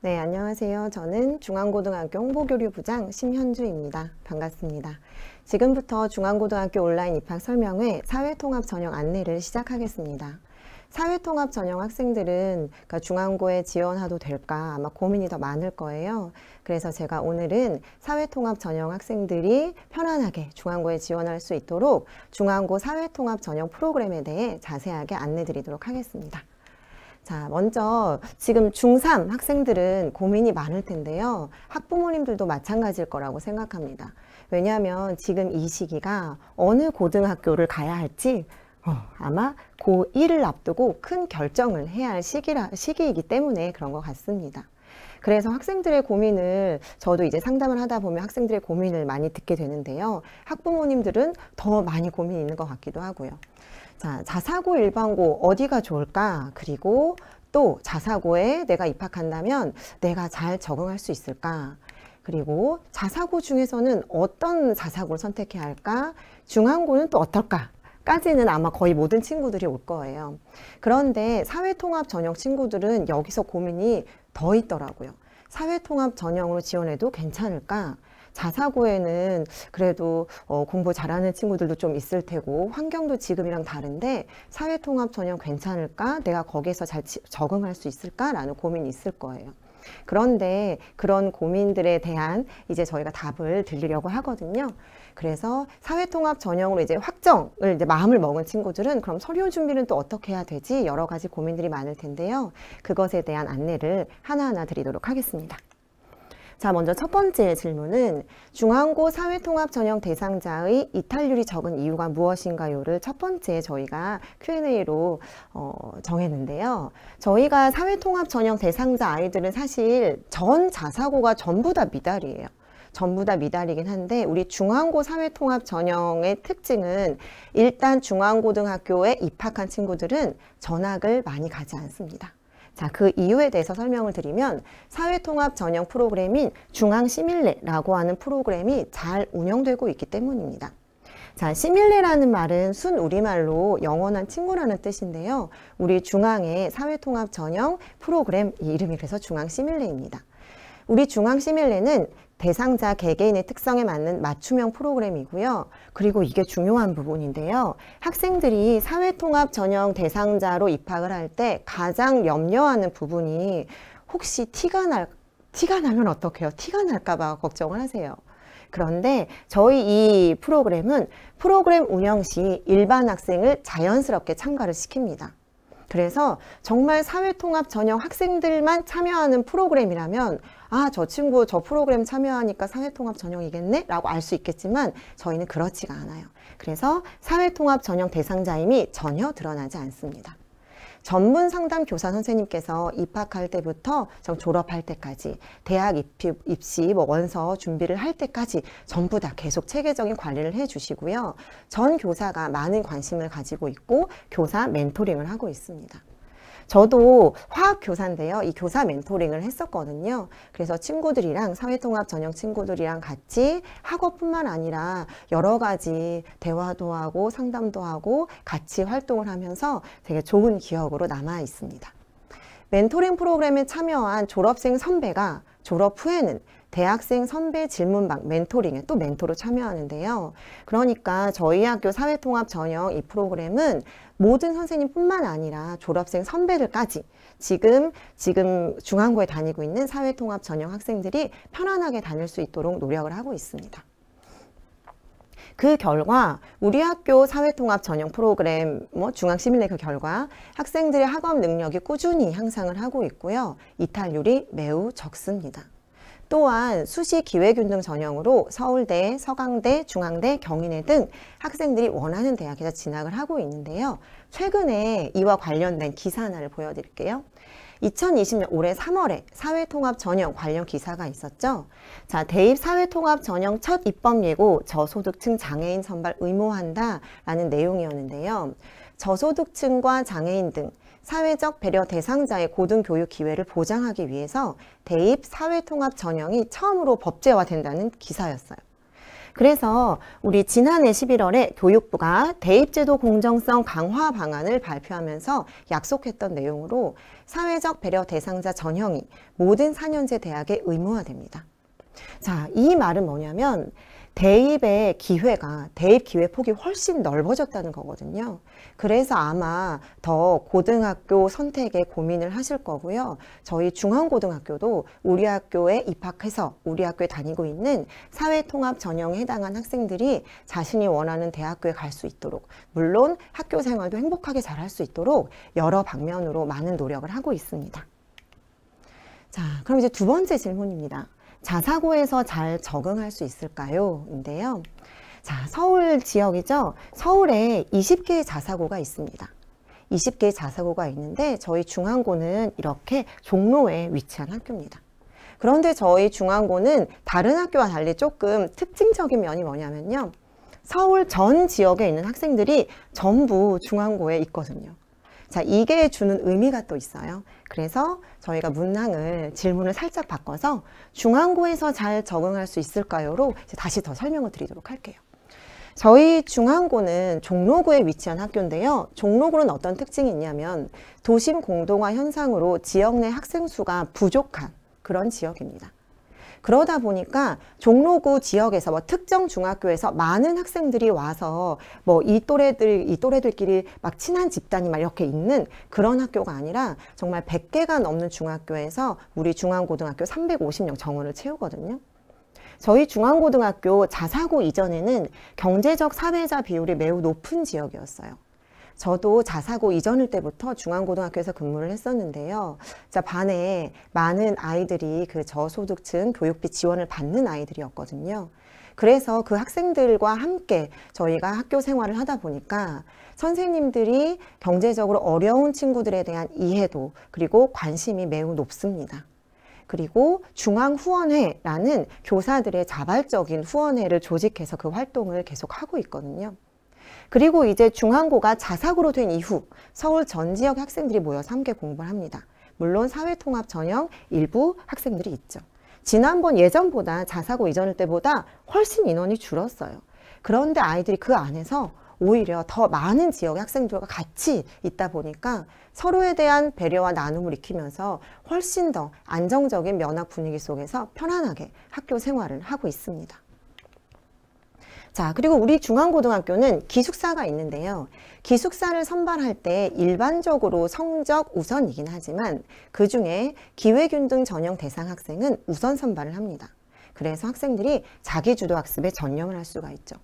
네, 안녕하세요. 저는 중앙고등학교 홍보교류부장 심현주입니다. 반갑습니다. 지금부터 중앙고등학교 온라인 입학 설명회 사회통합 전형 안내를 시작하겠습니다. 사회통합 전형 학생들은 중앙고에 지원해도 될까 아마 고민이 더 많을 거예요. 그래서 제가 오늘은 사회통합 전형 학생들이 편안하게 중앙고에 지원할 수 있도록 중앙고 사회통합 전형 프로그램에 대해 자세하게 안내 드리도록 하겠습니다. 자, 먼저 지금 중3 학생들은 고민이 많을 텐데요. 학부모님들도 마찬가지일 거라고 생각합니다. 왜냐하면 지금 이 시기가 어느 고등학교를 가야 할지 아마 고1을 앞두고 큰 결정을 해야 할 시기이기 때문에 그런 것 같습니다. 그래서 학생들의 고민을 저도 이제 상담을 하다 보면 학생들의 고민을 많이 듣게 되는데요. 학부모님들은 더 많이 고민이 있는 것 같기도 하고요. 자, 자사고 일반고 어디가 좋을까? 그리고 또 자사고에 내가 입학한다면 내가 잘 적응할 수 있을까? 그리고 자사고 중에서는 어떤 자사고를 선택해야 할까? 중앙고는 또 어떨까? 까지는 아마 거의 모든 친구들이 올 거예요. 그런데 사회통합 전형 친구들은 여기서 고민이 더 있더라고요. 사회통합 전형으로 지원해도 괜찮을까? 자사고에는 그래도 공부 잘하는 친구들도 좀 있을 테고 환경도 지금이랑 다른데 사회통합 전형 괜찮을까? 내가 거기에서 잘 적응할 수 있을까? 라는 고민이 있을 거예요. 그런데 그런 고민들에 대한 이제 저희가 답을 드리려고 하거든요. 그래서 사회통합 전형으로 이제 확정을 이제 마음을 먹은 친구들은 그럼 서류 준비는 또 어떻게 해야 되지? 여러 가지 고민들이 많을 텐데요. 그것에 대한 안내를 하나하나 드리도록 하겠습니다. 자, 먼저 첫 번째 질문은 중앙고 사회통합 전형 대상자의 이탈률이 적은 이유가 무엇인가요를 첫 번째 저희가 Q&A로 정했는데요. 저희가 사회통합 전형 대상자 아이들은 사실 전 자사고가 전부 다 미달이에요. 전부 다 미달이긴 한데 우리 중앙고 사회통합 전형의 특징은 일단 중앙고등학교에 입학한 친구들은 전학을 많이 가지 않습니다. 자, 그 이유에 대해서 설명을 드리면 사회통합 전형 프로그램인 중앙시밀레라고 하는 프로그램이 잘 운영되고 있기 때문입니다. 자, 시밀레라는 말은 순 우리말로 영원한 친구라는 뜻인데요. 우리 중앙의 사회통합 전형 프로그램 이름이 그래서 중앙시밀레입니다. 우리 중앙시밀레는 대상자 개개인의 특성에 맞는 맞춤형 프로그램이고요. 그리고 이게 중요한 부분인데요. 학생들이 사회통합 전형 대상자로 입학을 할 때 가장 염려하는 부분이 혹시 티가 나면 어떡해요? 티가 날까 봐 걱정을 하세요. 그런데 저희 이 프로그램은 프로그램 운영 시 일반 학생을 자연스럽게 참가를 시킵니다. 그래서 정말 사회통합 전형 학생들만 참여하는 프로그램이라면 아, 저 친구 저 프로그램 참여하니까 사회통합 전형이겠네? 라고 알 수 있겠지만 저희는 그렇지가 않아요. 그래서 사회통합 전형 대상자임이 전혀 드러나지 않습니다. 전문 상담 교사 선생님께서 입학할 때부터 졸업할 때까지 대학 입시 원서 준비를 할 때까지 전부 다 계속 체계적인 관리를 해주시고요. 전 교사가 많은 관심을 가지고 있고 교사 멘토링을 하고 있습니다. 저도 화학 교사인데요. 이 교사 멘토링을 했었거든요. 그래서 친구들이랑 사회통합 전형 친구들이랑 같이 학업뿐만 아니라 여러 가지 대화도 하고 상담도 하고 같이 활동을 하면서 되게 좋은 기억으로 남아 있습니다. 멘토링 프로그램에 참여한 졸업생 선배가 졸업 후에는 대학생 선배 질문방 멘토링에 또 멘토로 참여하는데요. 그러니까 저희 학교 사회통합 전형 이 프로그램은 모든 선생님뿐만 아니라 졸업생 선배들까지 지금 중앙고에 다니고 있는 사회통합 전형 학생들이 편안하게 다닐 수 있도록 노력을 하고 있습니다. 그 결과 우리 학교 사회통합 전형 프로그램 중앙시밀레 그 결과 학생들의 학업 능력이 꾸준히 향상을 하고 있고요. 이탈률이 매우 적습니다. 또한 수시 기회균등 전형으로 서울대, 서강대, 중앙대, 경희대 등 학생들이 원하는 대학에서 진학을 하고 있는데요. 최근에 이와 관련된 기사 하나를 보여드릴게요. 2020년 올해 3월에 사회통합 전형 관련 기사가 있었죠. 자, 대입 사회통합 전형 첫 입법 예고 저소득층 장애인 선발 의무화한다 라는 내용이었는데요. 저소득층과 장애인 등 사회적 배려 대상자의 고등교육 기회를 보장하기 위해서 대입 사회통합 전형이 처음으로 법제화된다는 기사였어요. 그래서 우리 지난해 11월에 교육부가 대입제도 공정성 강화 방안을 발표하면서 약속했던 내용으로 사회적 배려 대상자 전형이 모든 4년제 대학에 의무화됩니다. 자, 이 말은 뭐냐면 대입의 기회가, 대입 기회 폭이 훨씬 넓어졌다는 거거든요. 그래서 아마 더 고등학교 선택에 고민을 하실 거고요. 저희 중앙고등학교도 우리 학교에 입학해서 우리 학교에 다니고 있는 사회통합 전형에 해당한 학생들이 자신이 원하는 대학교에 갈 수 있도록, 물론 학교 생활도 행복하게 잘할 수 있도록 여러 방면으로 많은 노력을 하고 있습니다. 자, 그럼 이제 두 번째 질문입니다. 자사고에서 잘 적응할 수 있을까요? 인데요. 자, 서울 지역이죠. 서울에 20개의 자사고가 있습니다. 20개의 자사고가 있는데 저희 중앙고는 이렇게 종로에 위치한 학교입니다. 그런데 저희 중앙고는 다른 학교와 달리 조금 특징적인 면이 뭐냐면요. 서울 전 지역에 있는 학생들이 전부 중앙고에 있거든요. 자, 이게 주는 의미가 또 있어요. 그래서 저희가 문항을 질문을 살짝 바꿔서 중앙고에서 잘 적응할 수 있을까요?로 다시 더 설명을 드리도록 할게요. 저희 중앙고는 종로구에 위치한 학교인데요. 종로구는 어떤 특징이 있냐면 도심 공동화 현상으로 지역 내 학생 수가 부족한 그런 지역입니다. 그러다 보니까 종로구 지역에서 뭐 특정 중학교에서 많은 학생들이 와서 뭐 이 또래들끼리 막 친한 집단이 막 이렇게 있는 그런 학교가 아니라 정말 100개가 넘는 중학교에서 우리 중앙고등학교 350명 정원을 채우거든요. 저희 중앙고등학교 자사고 이전에는 경제적 사회자 비율이 매우 높은 지역이었어요. 저도 자사고 이전일 때부터 중앙고등학교에서 근무를 했었는데요. 자, 반에 많은 아이들이 그 저소득층 교육비 지원을 받는 아이들이었거든요. 그래서 그 학생들과 함께 저희가 학교 생활을 하다 보니까 선생님들이 경제적으로 어려운 친구들에 대한 이해도 그리고 관심이 매우 높습니다. 그리고 중앙후원회라는 교사들의 자발적인 후원회를 조직해서 그 활동을 계속 하고 있거든요. 그리고 이제 중앙고가 자사고로 된 이후 서울 전 지역 학생들이 모여서 함께 공부를 합니다. 물론 사회통합 전형 일부 학생들이 있죠. 지난번 예전보다 자사고 이전일 때보다 훨씬 인원이 줄었어요. 그런데 아이들이 그 안에서 오히려 더 많은 지역의 학생들과 같이 있다 보니까 서로에 대한 배려와 나눔을 익히면서 훨씬 더 안정적인 면학 분위기 속에서 편안하게 학교 생활을 하고 있습니다. 자, 그리고 우리 중앙고등학교는 기숙사가 있는데요. 기숙사를 선발할 때 일반적으로 성적 우선이긴 하지만 그중에 기회균등 전형 대상 학생은 우선 선발을 합니다. 그래서 학생들이 자기주도 학습에 전념을 할 수가 있죠.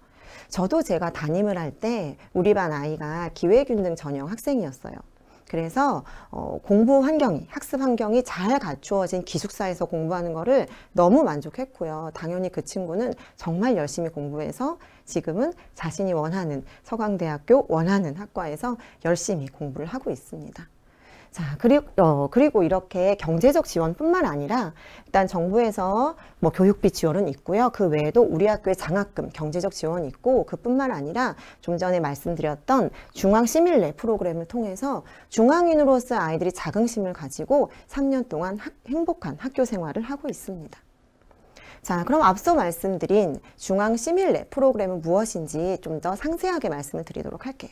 저도 제가 담임을 할 때 우리 반 아이가 기회균등 전형 학생이었어요. 그래서 공부 환경이, 학습 환경이 잘 갖추어진 기숙사에서 공부하는 거를 너무 만족했고요. 당연히 그 친구는 정말 열심히 공부해서 지금은 자신이 원하는 서강대학교 원하는 학과에서 열심히 공부를 하고 있습니다. 자, 그리고 이렇게 경제적 지원뿐만 아니라 일단 정부에서 뭐 교육비 지원은 있고요. 그 외에도 우리 학교의 장학금, 경제적 지원이 있고 그뿐만 아니라 좀 전에 말씀드렸던 중앙시밀레 프로그램을 통해서 중앙인으로서 아이들이 자긍심을 가지고 3년 동안 행복한 학교 생활을 하고 있습니다. 자, 그럼 앞서 말씀드린 중앙시밀레 프로그램은 무엇인지 좀 더 상세하게 말씀을 드리도록 할게요.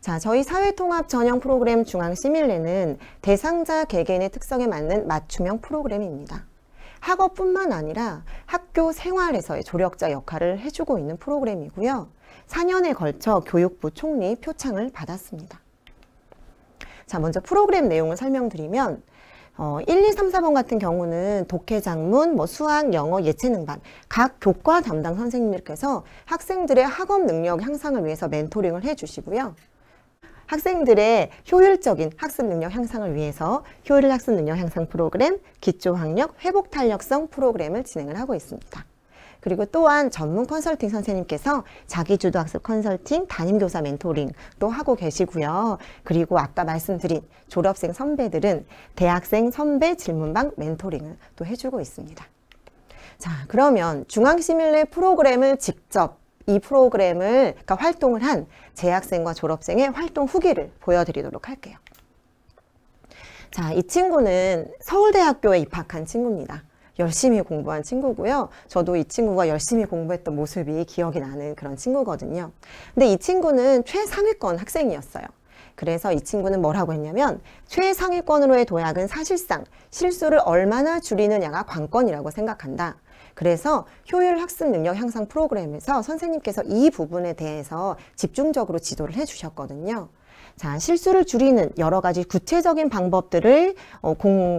자, 저희 사회통합 전형 프로그램 중앙시밀레는 대상자 개개인의 특성에 맞는 맞춤형 프로그램입니다. 학업뿐만 아니라 학교 생활에서의 조력자 역할을 해주고 있는 프로그램이고요. 4년에 걸쳐 교육부 총리 표창을 받았습니다. 자, 먼저 프로그램 내용을 설명드리면 1, 2, 3, 4번 같은 경우는 독해작문, 수학, 영어, 예체능반 각 교과 담당 선생님들께서 학생들의 학업 능력 향상을 위해서 멘토링을 해주시고요. 학생들의 효율적인 학습 능력 향상을 위해서 효율 학습 능력 향상 프로그램, 기초학력, 회복 탄력성 프로그램을 진행을 하고 있습니다. 그리고 또한 전문 컨설팅 선생님께서 자기주도 학습 컨설팅, 담임교사 멘토링도 하고 계시고요. 그리고 아까 말씀드린 졸업생 선배들은 대학생 선배 질문방 멘토링을 또 해주고 있습니다. 자, 그러면 중앙시밀레 프로그램을 직접 이 프로그램을 그러니까 활동을 한 재학생과 졸업생의 활동 후기를 보여드리도록 할게요. 자, 이 친구는 서울대학교에 입학한 친구입니다. 열심히 공부한 친구고요. 저도 이 친구가 열심히 공부했던 모습이 기억이 나는 그런 친구거든요. 근데 이 친구는 최상위권 학생이었어요. 그래서 이 친구는 뭐라고 했냐면 최상위권으로의 도약은 사실상 실수를 얼마나 줄이느냐가 관건이라고 생각한다. 그래서 효율 학습 능력 향상 프로그램에서 선생님께서 이 부분에 대해서 집중적으로 지도를 해주셨거든요. 자, 실수를 줄이는 여러 가지 구체적인 방법들을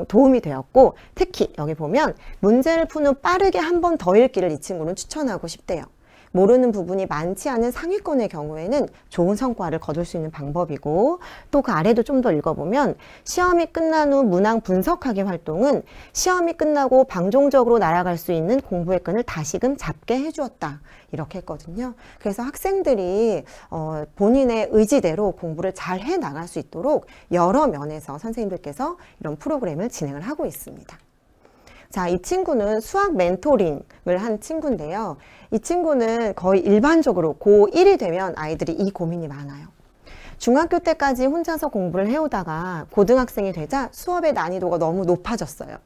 도움이 되었고, 특히 여기 보면 문제를 푼 후 빠르게 한 번 더 읽기를 이 친구는 추천하고 싶대요. 모르는 부분이 많지 않은 상위권의 경우에는 좋은 성과를 거둘 수 있는 방법이고, 또 그 아래도 좀 더 읽어보면 시험이 끝난 후 문항 분석하기 활동은 시험이 끝나고 방종적으로 날아갈 수 있는 공부의 끈을 다시금 잡게 해주었다. 이렇게 했거든요. 그래서 학생들이 본인의 의지대로 공부를 잘 해나갈 수 있도록 여러 면에서 선생님들께서 이런 프로그램을 진행을 하고 있습니다. 자, 이 친구는 수학 멘토링을 한 친구인데요. 이 친구는 거의 일반적으로 고1이 되면 아이들이 이 고민이 많아요. 중학교 때까지 혼자서 공부를 해오다가 고등학생이 되자 수업의 난이도가 너무 높아졌어요.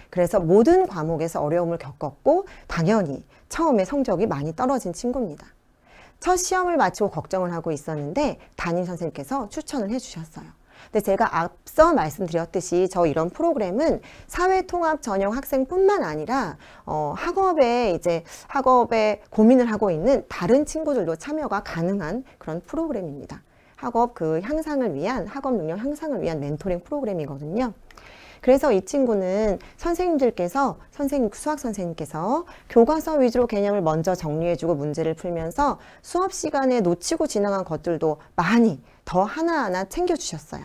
그래서 모든 과목에서 어려움을 겪었고 당연히 처음에 성적이 많이 떨어진 친구입니다. 첫 시험을 마치고 걱정을 하고 있었는데 담임 선생님께서 추천을 해주셨어요. 근데 제가 앞서 말씀드렸듯이 저 이런 프로그램은 사회통합 전형 학생뿐만 아니라 학업에 고민을 하고 있는 다른 친구들도 참여가 가능한 그런 프로그램입니다. 학업 향상을 위한 학업 능력 향상을 위한 멘토링 프로그램이거든요. 그래서 이 친구는 수학 선생님께서 교과서 위주로 개념을 먼저 정리해주고 문제를 풀면서 수업 시간에 놓치고 지나간 것들도 많이 더 하나하나 챙겨주셨어요.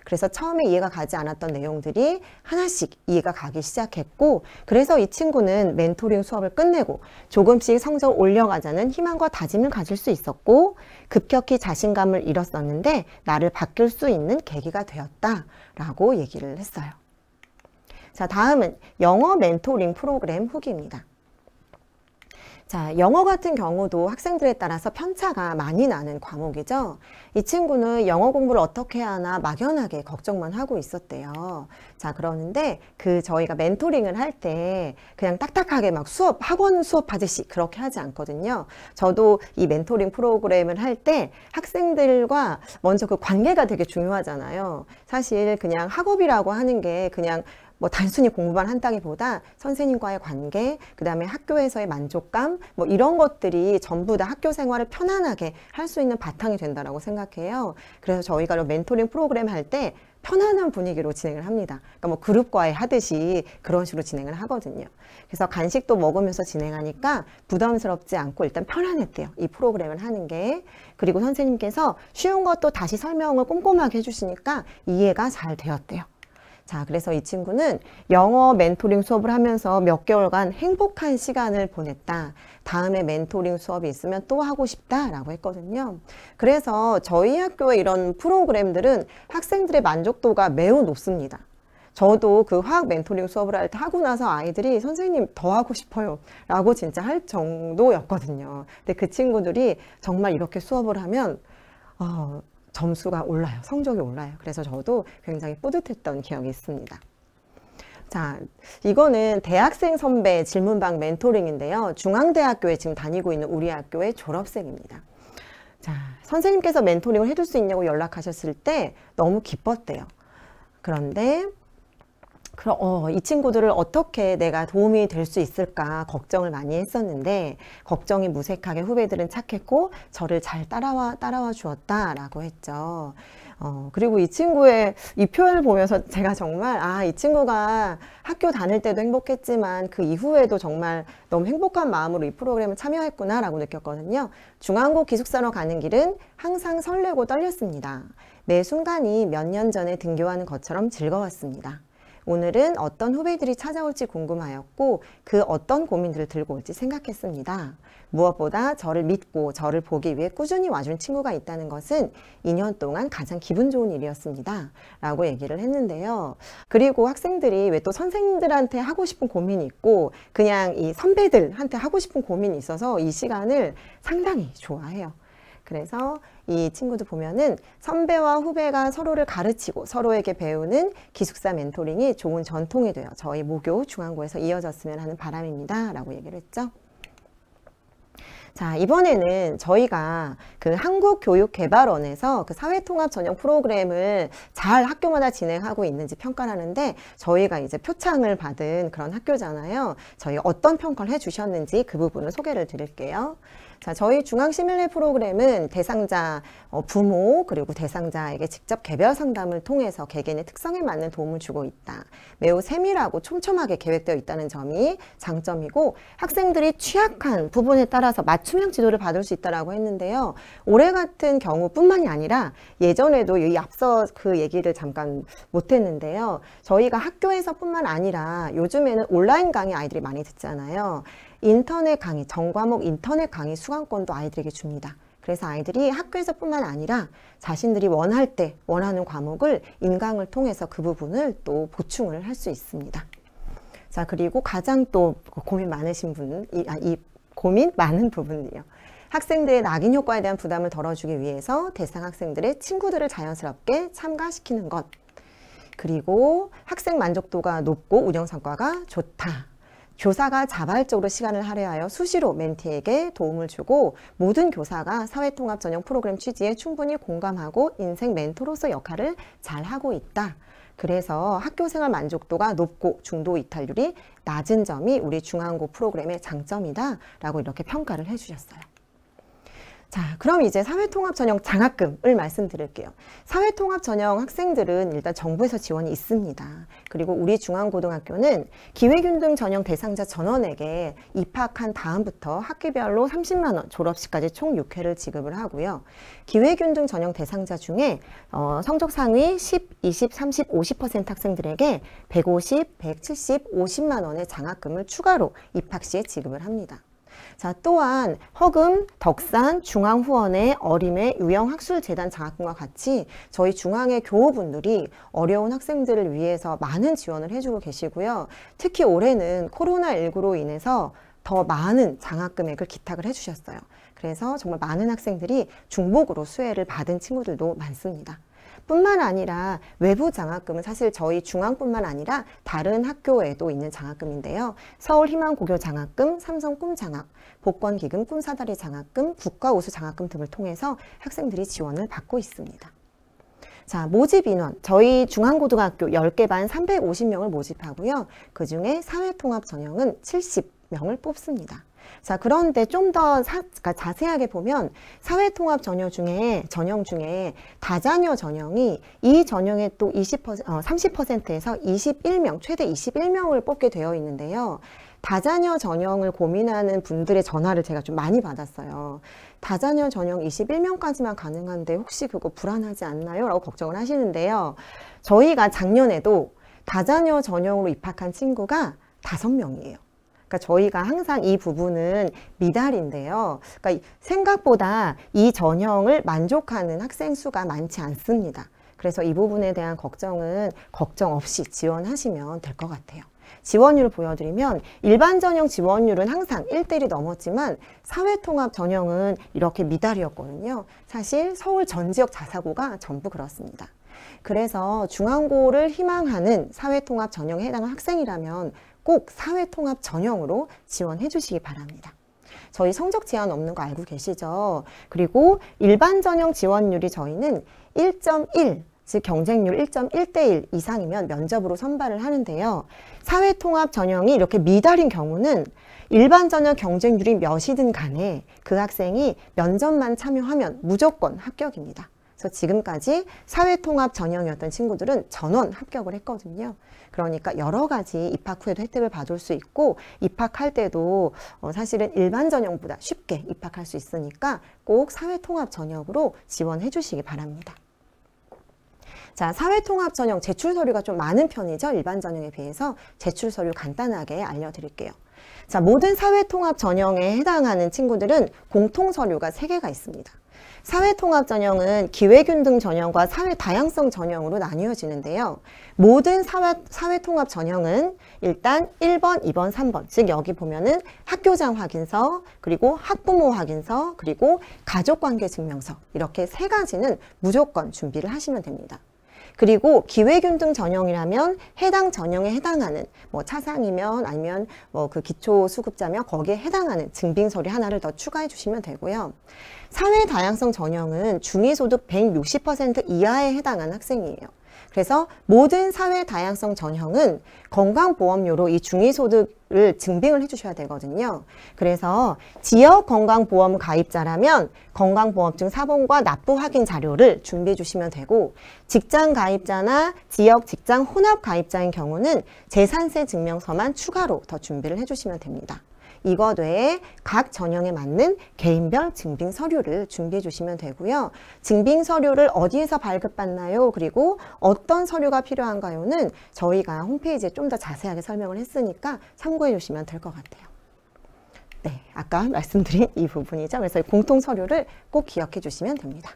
그래서 처음에 이해가 가지 않았던 내용들이 하나씩 이해가 가기 시작했고, 그래서 이 친구는 멘토링 수업을 끝내고 조금씩 성적을 올려가자는 희망과 다짐을 가질 수 있었고, 급격히 자신감을 잃었었는데 나를 바뀔 수 있는 계기가 되었다라고 얘기를 했어요. 자, 다음은 영어 멘토링 프로그램 후기입니다. 자, 영어 같은 경우도 학생들에 따라서 편차가 많이 나는 과목이죠. 이 친구는 영어 공부를 어떻게 하나 막연하게 걱정만 하고 있었대요. 자, 그러는데 저희가 멘토링을 할 때 그냥 딱딱하게 막 학원 수업하듯이 그렇게 하지 않거든요. 저도 이 멘토링 프로그램을 할 때 학생들과 먼저 그 관계가 되게 중요하잖아요. 사실 그냥 학업이라고 하는 게 그냥 단순히 공부만 한다기보다 선생님과의 관계, 그 다음에 학교에서의 만족감, 이런 것들이 전부 다 학교 생활을 편안하게 할 수 있는 바탕이 된다고 생각해요. 그래서 저희가 멘토링 프로그램 할 때 편안한 분위기로 진행을 합니다. 그러니까 그룹 과외 하듯이 그런 식으로 진행을 하거든요. 그래서 간식도 먹으면서 진행하니까 부담스럽지 않고 일단 편안했대요. 이 프로그램을 하는 게. 그리고 선생님께서 쉬운 것도 다시 설명을 꼼꼼하게 해주시니까 이해가 잘 되었대요. 자, 그래서 이 친구는 영어 멘토링 수업을 하면서 몇 개월간 행복한 시간을 보냈다. 다음에 멘토링 수업이 있으면 또 하고 싶다라고 했거든요. 그래서 저희 학교의 이런 프로그램들은 학생들의 만족도가 매우 높습니다. 저도 그 화학 멘토링 수업을 할 때 하고 나서 아이들이 선생님 더 하고 싶어요 라고 진짜 할 정도였거든요. 근데 그 친구들이 정말 이렇게 수업을 하면 점수가 올라요. 성적이 올라요. 그래서 저도 굉장히 뿌듯했던 기억이 있습니다. 자, 이거는 대학생 선배 질문방 멘토링인데요. 중앙대학교에 지금 다니고 있는 우리 학교의 졸업생입니다. 자, 선생님께서 멘토링을 해줄 수 있냐고 연락하셨을 때 너무 기뻤대요. 그런데 이 친구들을 어떻게 내가 도움이 될 수 있을까 걱정을 많이 했었는데 걱정이 무색하게 후배들은 착했고 저를 잘 따라와 주었다라고 했죠. 그리고 이 친구의 이 표현을 보면서 제가 정말 이 친구가 학교 다닐 때도 행복했지만 그 이후에도 정말 너무 행복한 마음으로 이 프로그램을 참여했구나 라고 느꼈거든요. 중앙고 기숙사로 가는 길은 항상 설레고 떨렸습니다. 매 순간이 몇 년 전에 등교하는 것처럼 즐거웠습니다. 오늘은 어떤 후배들이 찾아올지 궁금하였고 그 어떤 고민들을 들고 올지 생각했습니다. 무엇보다 저를 믿고 저를 보기 위해 꾸준히 와준 친구가 있다는 것은 2년 동안 가장 기분 좋은 일이었습니다. 라고 얘기를 했는데요. 그리고 학생들이 왜 또 선생님들한테 하고 싶은 고민이 있고 그냥 이 선배들한테 하고 싶은 고민이 있어서 이 시간을 상당히 좋아해요. 그래서 이 친구도 보면은 선배와 후배가 서로를 가르치고 서로에게 배우는 기숙사 멘토링이 좋은 전통이 되어 저희 모교 중앙고에서 이어졌으면 하는 바람입니다. 라고 얘기를 했죠. 자, 이번에는 저희가 그 한국교육개발원에서 그 사회통합 전형 프로그램을 잘 학교마다 진행하고 있는지 평가를 하는데 저희가 이제 표창을 받은 그런 학교잖아요. 저희 어떤 평가를 해주셨는지 그 부분을 소개를 드릴게요. 자, 저희 중앙시밀레 프로그램은 대상자 부모 그리고 대상자에게 직접 개별 상담을 통해서 개개인의 특성에 맞는 도움을 주고 있다. 매우 세밀하고 촘촘하게 계획되어 있다는 점이 장점이고 학생들이 취약한 부분에 따라서 맞춤형 지도를 받을 수 있다고 했는데요. 올해 같은 경우뿐만이 아니라 예전에도 이 앞서 그 얘기를 잠깐 못했는데요. 저희가 학교에서뿐만 아니라 요즘에는 온라인 강의 아이들이 많이 듣잖아요. 인터넷 강의, 전과목 인터넷 강의 수강권도 아이들에게 줍니다. 그래서 아이들이 학교에서뿐만 아니라 자신들이 원할 때 원하는 과목을 인강을 통해서 그 부분을 또 보충을 할 수 있습니다. 자, 그리고 가장 또 고민 많으신 분, 이 고민 많은 부분이요. 학생들의 낙인 효과에 대한 부담을 덜어주기 위해서 대상 학생들의 친구들을 자연스럽게 참가시키는 것. 그리고 학생 만족도가 높고 운영 성과가 좋다. 교사가 자발적으로 시간을 할애하여 수시로 멘티에게 도움을 주고 모든 교사가 사회통합 전형 프로그램 취지에 충분히 공감하고 인생 멘토로서 역할을 잘하고 있다. 그래서 학교생활 만족도가 높고 중도 이탈률이 낮은 점이 우리 중앙고 프로그램의 장점이다 라고 이렇게 평가를 해주셨어요. 자, 그럼 이제 사회통합 전형 장학금을 말씀드릴게요. 사회통합 전형 학생들은 일단 정부에서 지원이 있습니다. 그리고 우리 중앙고등학교는 기회균등 전형 대상자 전원에게 입학한 다음부터 학기별로 30만 원, 졸업시까지 총 6회를 지급을 하고요. 기회균등 전형 대상자 중에 성적 상위 10, 20, 30, 50% 학생들에게 150, 170, 50만 원의 장학금을 추가로 입학 시에 지급을 합니다. 자, 또한 허금, 덕산, 중앙후원의 어림의 유형학술재단 장학금과 같이 저희 중앙의 교우분들이 어려운 학생들을 위해서 많은 지원을 해주고 계시고요. 특히 올해는 코로나19로 인해서 더 많은 장학금액을 기탁을 해주셨어요. 그래서 정말 많은 학생들이 중복으로 수혜를 받은 친구들도 많습니다. 뿐만 아니라 외부 장학금은 사실 저희 중앙뿐만 아니라 다른 학교에도 있는 장학금인데요. 서울희망고교 장학금, 삼성 꿈장학, 복권기금 꿈사다리 장학금, 국가우수 장학금 등을 통해서 학생들이 지원을 받고 있습니다. 자, 모집 인원. 저희 중앙고등학교 10개 반 350명을 모집하고요. 그중에 사회통합 전형은 70명을 뽑습니다. 자, 그런데 좀 더 자세하게 보면 사회통합 전형 중에 다자녀 전형이 이 전형의 또 30%에서 21명, 최대 21명을 뽑게 되어 있는데요. 다자녀 전형을 고민하는 분들의 전화를 제가 좀 많이 받았어요. 다자녀 전형 21명까지만 가능한데 혹시 그거 불안하지 않나요? 라고 걱정을 하시는데요. 저희가 작년에도 다자녀 전형으로 입학한 친구가 5명이에요. 그러니까 저희가 항상 이 부분은 미달인데요. 그러니까 생각보다 이 전형을 만족하는 학생 수가 많지 않습니다. 그래서 이 부분에 대한 걱정은 걱정 없이 지원하시면 될 것 같아요. 지원율을 보여드리면 일반 전형 지원율은 항상 1대1이 넘었지만 사회통합 전형은 이렇게 미달이었거든요. 사실 서울 전 지역 자사고가 전부 그렇습니다. 그래서 중앙고를 희망하는 사회통합 전형에 해당하는 학생이라면 꼭 사회통합 전형으로 지원해 주시기 바랍니다. 저희 성적 제한 없는 거 알고 계시죠? 그리고 일반 전형 지원율이 저희는 1.1, 즉 경쟁률 1.1대1 이상이면 면접으로 선발을 하는데요. 사회통합 전형이 이렇게 미달인 경우는 일반 전형 경쟁률이 몇이든 간에 그 학생이 면접만 참여하면 무조건 합격입니다. 그래서 지금까지 사회통합 전형이었던 친구들은 전원 합격을 했거든요. 그러니까 여러 가지 입학 후에도 혜택을 받을 수 있고 입학할 때도 사실은 일반 전형보다 쉽게 입학할 수 있으니까 꼭 사회통합 전형으로 지원해 주시기 바랍니다. 자, 사회통합 전형 제출 서류가 좀 많은 편이죠. 일반 전형에 비해서 제출 서류 간단하게 알려드릴게요. 자, 모든 사회통합 전형에 해당하는 친구들은 공통 서류가 3개가 있습니다. 사회통합 전형은 기회균등 전형과 사회다양성 전형으로 나뉘어지는데요. 모든 사회통합 전형은 일단 1번, 2번, 3번, 즉 여기 보면은 학교장 확인서, 그리고 학부모 확인서, 그리고 가족관계증명서 이렇게 세 가지는 무조건 준비를 하시면 됩니다. 그리고 기회균등 전형이라면 해당 전형에 해당하는 뭐 차상이면 아니면 뭐 그 기초수급자면 거기에 해당하는 증빙 서류 하나를 더 추가해 주시면 되고요. 사회다양성 전형은 중위소득 160% 이하에 해당하는 학생이에요. 그래서 모든 사회다양성 전형은 건강보험료로 이 중위소득을 증빙을 해주셔야 되거든요. 그래서 지역건강보험 가입자라면 건강보험증 사본과 납부 확인 자료를 준비해 주시면 되고, 직장 가입자나 지역 직장 혼합 가입자인 경우는 재산세 증명서만 추가로 더 준비를 해주시면 됩니다. 이것 외에 각 전형에 맞는 개인별 증빙 서류를 준비해 주시면 되고요. 증빙 서류를 어디에서 발급받나요? 그리고 어떤 서류가 필요한가요?는 저희가 홈페이지에 좀 더 자세하게 설명을 했으니까 참고해 주시면 될 것 같아요. 네, 아까 말씀드린 이 부분이죠. 그래서 공통 서류를 꼭 기억해 주시면 됩니다.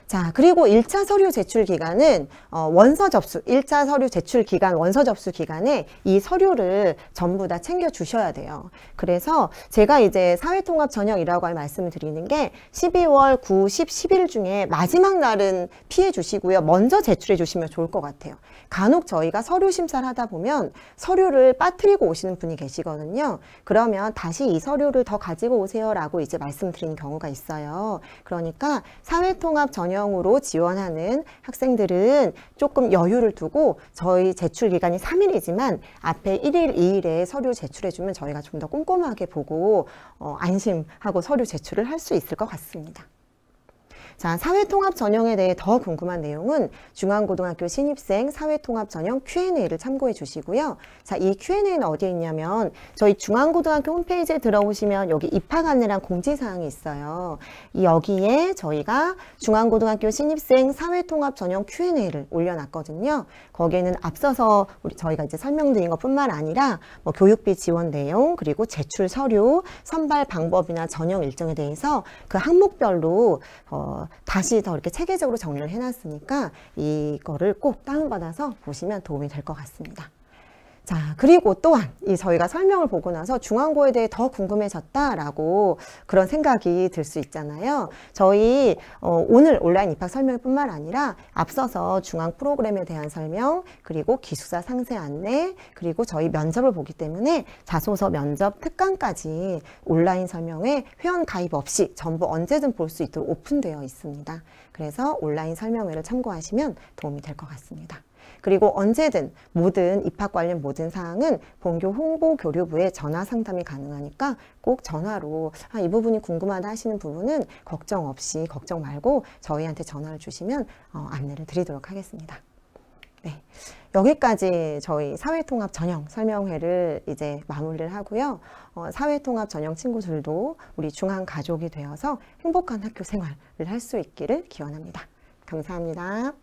자, 그리고 1차 서류 제출 기간은 원서 접수, 1차 서류 제출 기간, 원서 접수 기간에 이 서류를 전부 다 챙겨 주셔야 돼요. 그래서 제가 이제 사회통합 전형이라고 말씀을 드리는 게 12월 9, 10, 10일 중에 마지막 날은 피해 주시고요. 먼저 제출해 주시면 좋을 것 같아요. 간혹 저희가 서류 심사를 하다 보면 서류를 빠뜨리고 오시는 분이 계시거든요. 그러면 다시 이 서류를 더 가지고 오세요라고 이제 말씀드리는 경우가 있어요. 그러니까 사회통합 전형으로 지원하는 학생들은 조금 여유를 두고 저희 제출 기간이 3일이지만 앞에 1일, 2일에 서류 제출해주면 저희가 좀 더 꼼꼼하게 보고 안심하고 서류 제출을 할 수 있을 것 같습니다. 자, 사회통합 전형에 대해 더 궁금한 내용은 중앙고등학교 신입생 사회통합 전형 Q&A를 참고해 주시고요. 자, 이 Q&A는 어디에 있냐면 저희 중앙고등학교 홈페이지에 들어오시면 여기 입학 안내랑 공지사항이 있어요. 여기에 저희가 중앙고등학교 신입생 사회통합 전형 Q&A를 올려놨거든요. 거기에는 앞서서 저희가 이제 설명드린 것뿐만 아니라 뭐 교육비 지원 내용, 그리고 제출 서류, 선발 방법이나 전형 일정에 대해서 그 항목별로 다시 더 이렇게 체계적으로 정리를 해놨으니까 이거를 꼭 다운받아서 보시면 도움이 될 것 같습니다. 자, 그리고 또한 이 저희가 설명을 보고 나서 중앙고에 대해 더 궁금해졌다라고 그런 생각이 들 수 있잖아요. 저희 오늘 온라인 입학 설명뿐만 아니라 앞서서 중앙 프로그램에 대한 설명, 그리고 기숙사 상세 안내, 그리고 저희 면접을 보기 때문에 자소서 면접 특강까지 온라인 설명에 회원 가입 없이 전부 언제든 볼 수 있도록 오픈되어 있습니다. 그래서 온라인 설명회를 참고하시면 도움이 될 것 같습니다. 그리고 언제든 모든 입학 관련 모든 사항은 본교 홍보교류부에 전화 상담이 가능하니까 꼭 전화로 이 부분이 궁금하다 하시는 부분은 걱정 없이, 걱정 말고 저희한테 전화를 주시면 안내를 드리도록 하겠습니다. 네, 여기까지 저희 사회통합 전형 설명회를 이제 마무리를 하고요. 사회통합 전형 친구들도 우리 중앙 가족이 되어서 행복한 학교 생활을 할 수 있기를 기원합니다. 감사합니다.